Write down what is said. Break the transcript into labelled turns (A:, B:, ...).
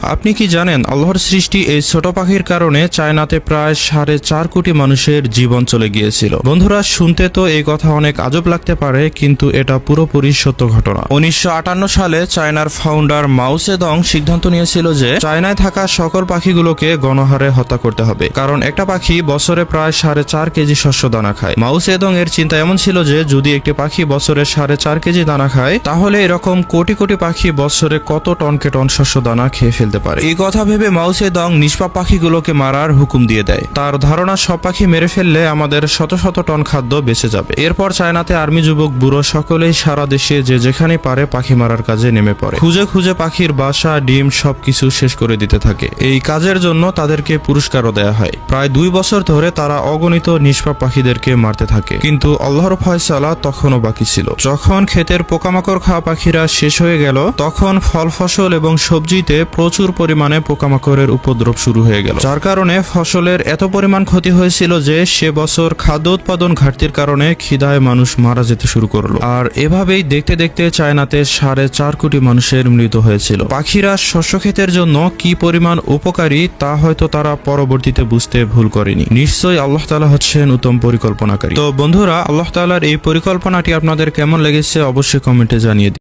A: আপনি কি জানেন আল্লাহর সৃষ্টি এই ছোট পাখির কারণে চায়নাতে প্রায় 4.5 কোটি মানুষের জীবন চলে গিয়েছিল। বন্ধুরা, শুনতে তো এই কথা অনেক আজব লাগতে পারে, কিন্তু এটা পুরোপুরি সত্য ঘটনা। 1958 সালে চায়নার ফাউন্ডার মাও জেদং সিদ্ধান্ত নিয়েছিল যে চায়নায় থাকা সকল পাখিগুলোকে গণহারে হত্যা করতে হবে, কারণ একটা পাখি বছরে প্রায় 4.5 কেজি শস্য দানা খায়। মাও জেদং এর চিন্তা এমন ছিল যে যদি একটি পাখি বছরে 4.5 কেজি দানা খায়, তাহলে এরকম কোটি কোটি পাখি বছরে কত টনকে টন শস্য দানা খেয়ে ফেলতে পারে। এই কথা ভেবে মাও জেদং নিষ্পাপ পাখিগুলোকে মারার হুকুম দিয়ে দেয়। তার ধারণা সব পাখি মেরে ফেললে আমাদের শত শত টন খাদ্য বেঁচে যাবে। এরপর চায়নাতে আর্মি, যুবক, বুড়ো সকলেই সারা দেশে যে যেখানে পারে পাখি মারার কাজে নেমে পড়ে। খুঁজে খুঁজে পাখির বাসা, ডিম সবকিছু শেষ করে দিতে থাকে। এই কাজের জন্য তাদেরকে পুরস্কারও দেয়া হয়। প্রায় 2 বছর ধরে তারা অগণিত নিষ্পাপ পাখিদেরকে মারতে থাকে, কিন্তু আল্লাহর ফয়সালা তখনও বাকি ছিল। যখন ক্ষেতের পোকামাকড় খাওয়া পাখিরা শেষ হয়ে গেল, তখন ফল, ফসল এবং সবজিতে প্রচুর পরিমাণে পোকামাকড়ের উপদ্রব শুরু হয়ে গেল, যার কারণে ফসলের এত পরিমাণ ক্ষতি হয়েছিল যে সে বছর খাদ্য উৎপাদন ঘাটতির কারণে খিদায় মানুষ মারা যেতে শুরু করলো। আর এভাবেই দেখতে দেখতে চায়নাতে 4.5 কোটি মানুষের মৃত্যু হয়েছিল। পাখিরা শস্য ক্ষেতের জন্য কি পরিমাণ উপকারী তা হয়তো তারা পরবর্তীতে বুঝতে ভুল করেনি। নিশ্চয়ই আল্লাহ তাআলা হচ্ছেন উত্তম পরিকল্পনাকারী। তো বন্ধুরা, আল্লাহ তাআলার এই পরিকল্পনাটি আপনাদের কেমন লেগেছে অবশ্যই কমেন্টে জানিয়ে দিন।